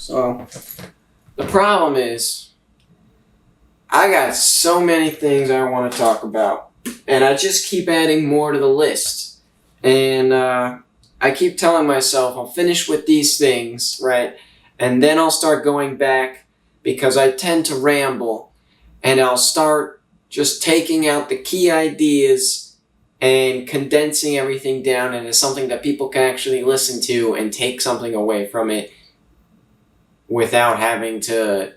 So the problem is I got so many things I want to talk about, and I just keep adding more to the list. And I keep telling myself I'll finish with these things, right? And then I'll start going back because I tend to ramble, and I'll start just taking out the key ideas and condensing everything down into something that people can actually listen to and take something away from it without having to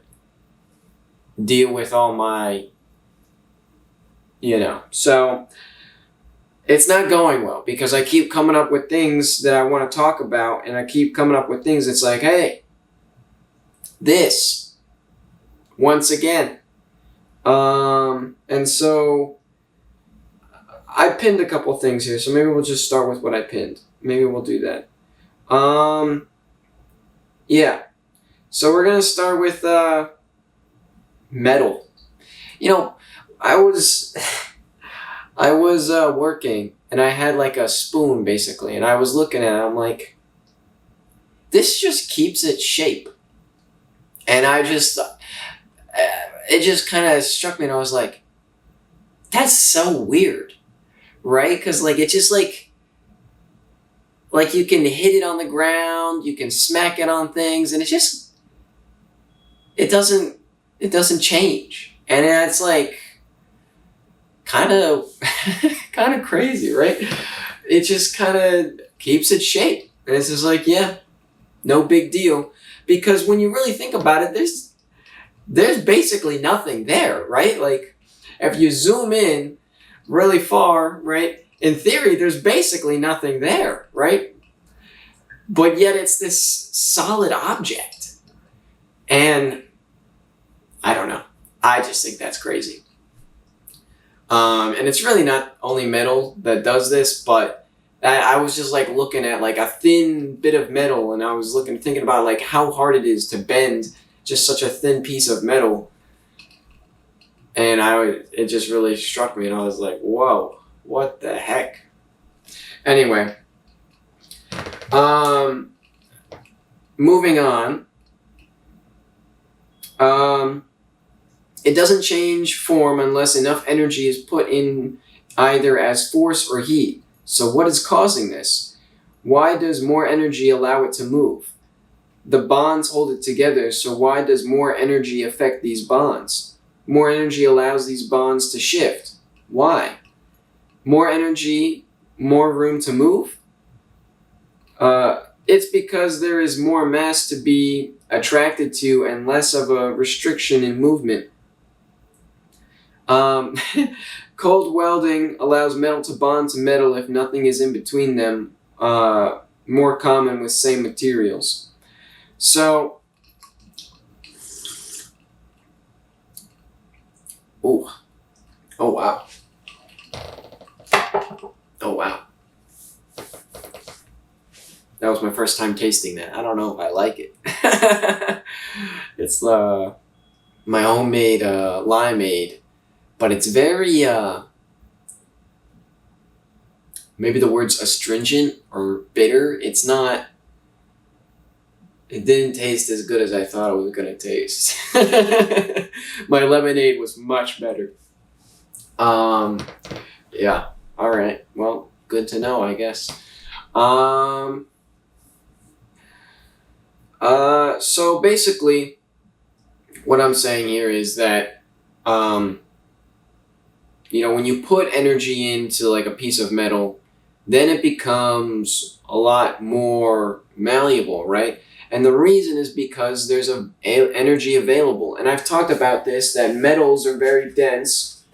deal with all my, So it's not going well because I keep coming up with things that I want to talk about, and I keep coming up with things that's like, hey, this, once again. And so I pinned a couple things here, so maybe we'll just start with what I pinned. Maybe we'll do that. Yeah. So we're gonna start with metal. I was working, and I had like a spoon basically, and I was looking at it. I'm like, this just keeps its shape, and it just kind of struck me, and I was like, that's so weird, right? Because like it just like you can hit it on the ground, you can smack it on things, and it doesn't change, and it's like kind of crazy, right? It just kind of keeps its shape, and it's just like, yeah, no big deal, because when you really think about it, there's basically nothing there, right? Like if you zoom in really far, right, in theory there's basically nothing there, right? But yet it's this solid object, and I don't know, I just think that's crazy. And it's really not only metal that does this, but I was just like looking at like a thin bit of metal, and I was thinking about like how hard it is to bend just such a thin piece of metal. And it just really struck me, and I was like, whoa, what the heck? Anyway, moving on. It doesn't change form unless enough energy is put in either as force or heat. So what is causing this? Why does more energy allow it to move? The bonds hold it together, so why does more energy affect these bonds? More energy allows these bonds to shift. Why? More energy, more room to move? It's because there is more mass to be attracted to and less of a restriction in movement. Cold welding allows metal to bond to metal if nothing is in between them, more common with same materials. So, oh wow. Oh wow. That was my first time tasting that. I don't know if I like it. It's my homemade limeade. But it's very, maybe the word's astringent or bitter. It didn't taste as good as I thought it was going to taste. My lemonade was much better. Yeah, all right. Well, good to know, I guess. So basically, what I'm saying here is that, when you put energy into like a piece of metal, then it becomes a lot more malleable, right? And the reason is because there's energy available. And I've talked about this, that metals are very dense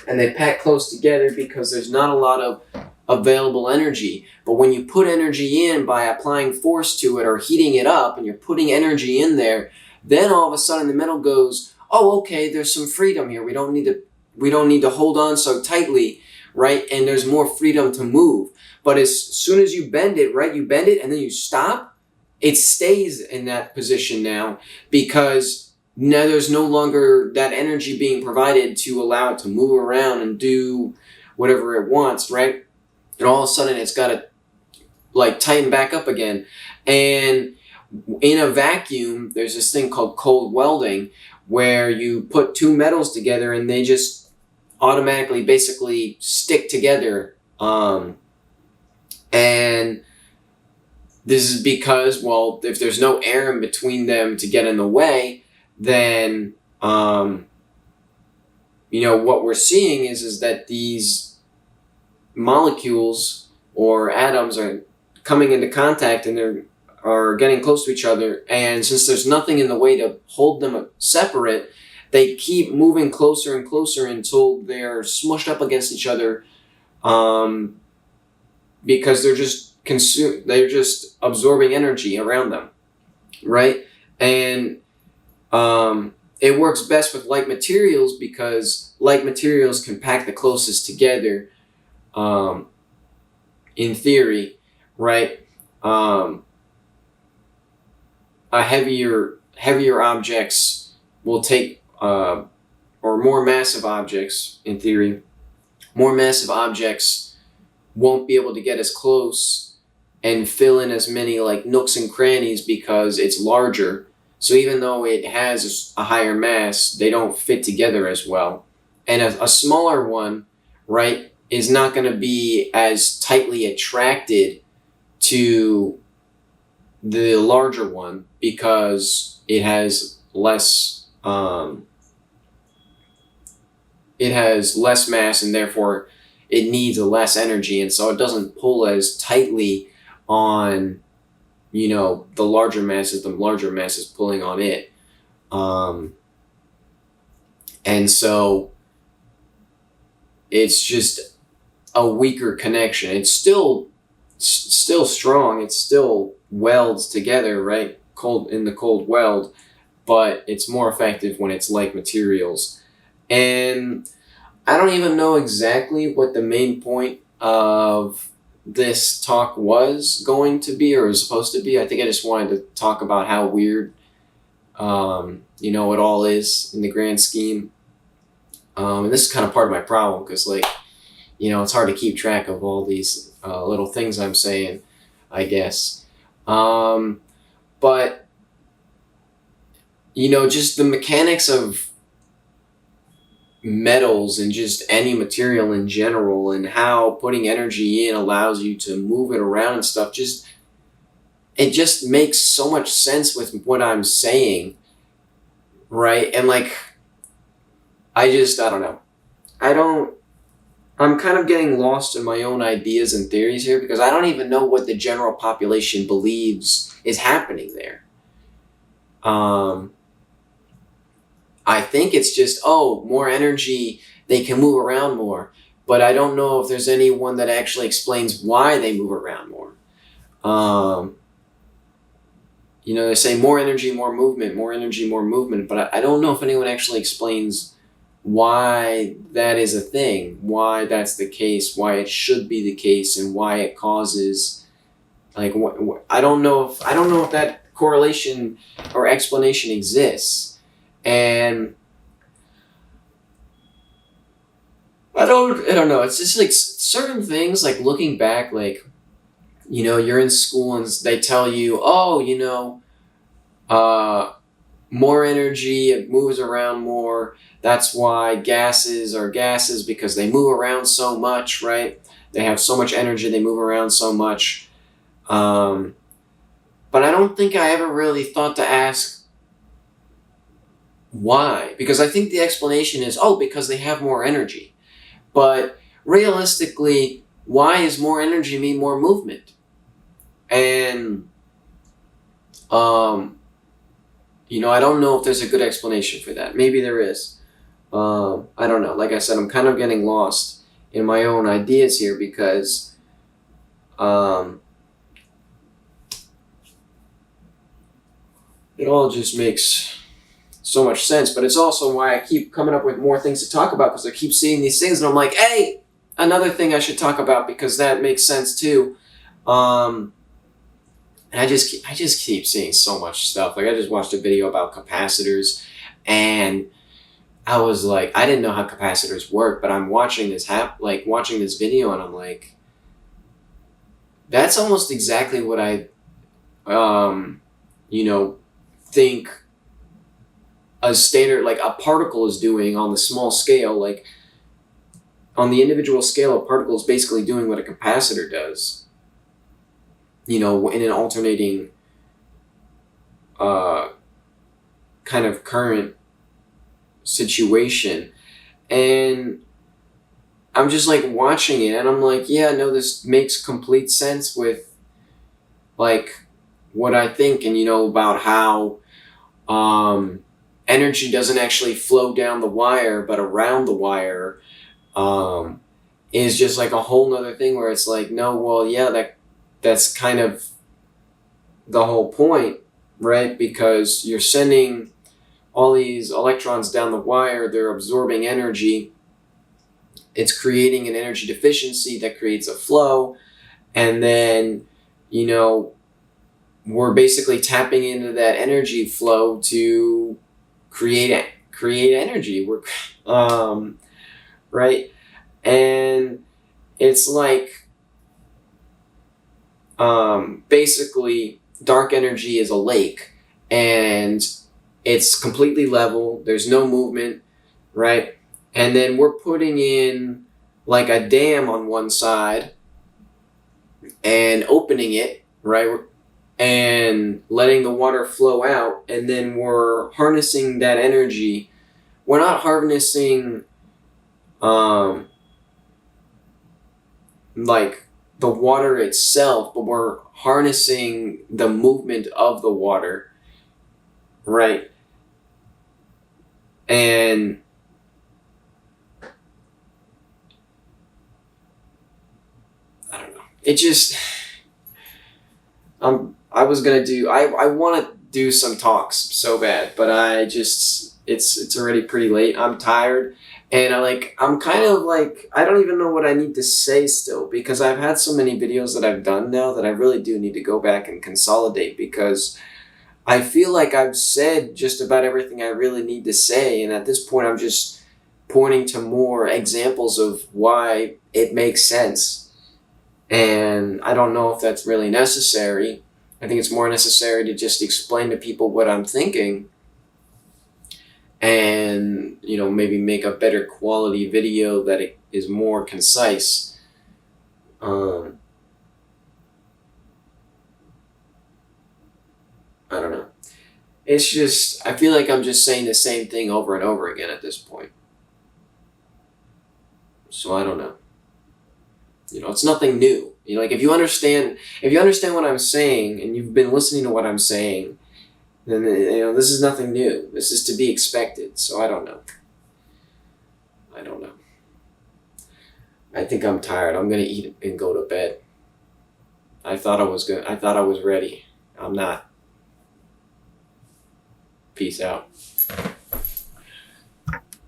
and they pack close together because there's not a lot of available energy. But when you put energy in by applying force to it or heating it up, and you're putting energy in there, then all of a sudden the metal goes, oh, okay, there's some freedom here. We don't need to hold on so tightly, right? And there's more freedom to move. But as soon as you bend it, right, you bend it and then you stop, it stays in that position now because now there's no longer that energy being provided to allow it to move around and do whatever it wants, right? And all of a sudden it's got to like tighten back up again. And In a vacuum, there's this thing called cold welding, where you put two metals together and they just automatically basically stick together. And this is because, well, if there's no air in between them to get in the way, then what we're seeing is that these molecules or atoms are coming into contact and they're are getting close to each other, and since there's nothing in the way to hold them separate, they keep moving closer and closer until they're smushed up against each other, because they're just absorbing energy around them, right? And it works best with like materials because like materials can pack the closest together, in theory, right? Heavier objects will take, or more massive objects, in theory, more massive objects won't be able to get as close and fill in as many like nooks and crannies because it's larger. So even though it has a higher mass, they don't fit together as well. And a smaller one, right, is not going to be as tightly attracted to the larger one because it has less mass, and therefore it needs less energy, and so it doesn't pull as tightly on the larger masses. The larger mass is pulling on it, and so it's just a weaker connection. It's still strong. It still welds together, right? In the cold weld, but it's more effective when it's like materials. And I don't even know exactly what the main point of this talk was going to be or was supposed to be. I think I just wanted to talk about how weird, it all is in the grand scheme. And this is kind of part of my problem because, it's hard to keep track of all these little things I'm saying, I guess. But, just the mechanics of metals and just any material in general and how putting energy in allows you to move it around and stuff, it just makes so much sense with what I'm saying, right? And I don't know. I'm kind of getting lost in my own ideas and theories here because I don't even know what the general population believes is happening there. I think it's just, more energy, they can move around more. But I don't know if there's anyone that actually explains why they move around more. They say more energy, more movement, but I don't know if anyone actually explains why that is a thing, why that's the case, why it should be the case, and why it causes, I don't know if that correlation or explanation exists. And I don't know. It's just certain things, looking back, you're in school and they tell you, more energy, it moves around more. That's why gases are gases, because they move around so much, right? They have so much energy, they move around so much. But I don't think I ever really thought to ask why. Because I think the explanation is, because they have more energy. But realistically, why does more energy mean more movement? And, I don't know if there's a good explanation for that. Maybe there is. I don't know. Like I said, I'm kind of getting lost in my own ideas here because it all just makes so much sense. But it's also why I keep coming up with more things to talk about, because I keep seeing these things and I'm like, hey, another thing I should talk about because that makes sense too. And I just keep seeing so much stuff. I just watched a video about capacitors, and I was like, I didn't know how capacitors work, but I'm watching this watching this video, and I'm like, that's almost exactly what I think a standard, like a particle is doing on the small scale. Like on the individual scale, a particle is basically doing what a capacitor does, in an alternating kind of current situation. And I'm just like watching it and I'm like, yeah, no, this makes complete sense with like what I think, and about how energy doesn't actually flow down the wire but around the wire, is just like a whole nother thing where it's like, no, well, yeah, that's kind of the whole point, right? Because you're sending all these electrons down the wire, they're absorbing energy, it's creating an energy deficiency that creates a flow, and then we're basically tapping into that energy flow to create energy. We're right, and it's like basically dark energy is a lake, and it's completely level. There's no movement, right? And then we're putting in like a dam on one side and opening it, right? And letting the water flow out. And then we're harnessing that energy. We're not harnessing like the water itself, but we're harnessing the movement of the water, right? And I don't know. It just, I was gonna do. I want to do some talks so bad, but it's already pretty late. I'm tired, and I'm kind of like, I don't even know what I need to say still, because I've had so many videos that I've done now that I really do need to go back and consolidate, because I feel like I've said just about everything I really need to say, and at this point I'm just pointing to more examples of why it makes sense. And I don't know if that's really necessary. I think it's more necessary to just explain to people what I'm thinking, and maybe make a better quality video that it is more concise. I don't know. It's just, I feel like I'm just saying the same thing over and over again at this point. So I don't know. It's nothing new. Like if you understand what I'm saying and you've been listening to what I'm saying, then this is nothing new. This is to be expected. So I don't know. I think I'm tired. I'm gonna eat and go to bed. I thought I was ready. I'm not. Peace out.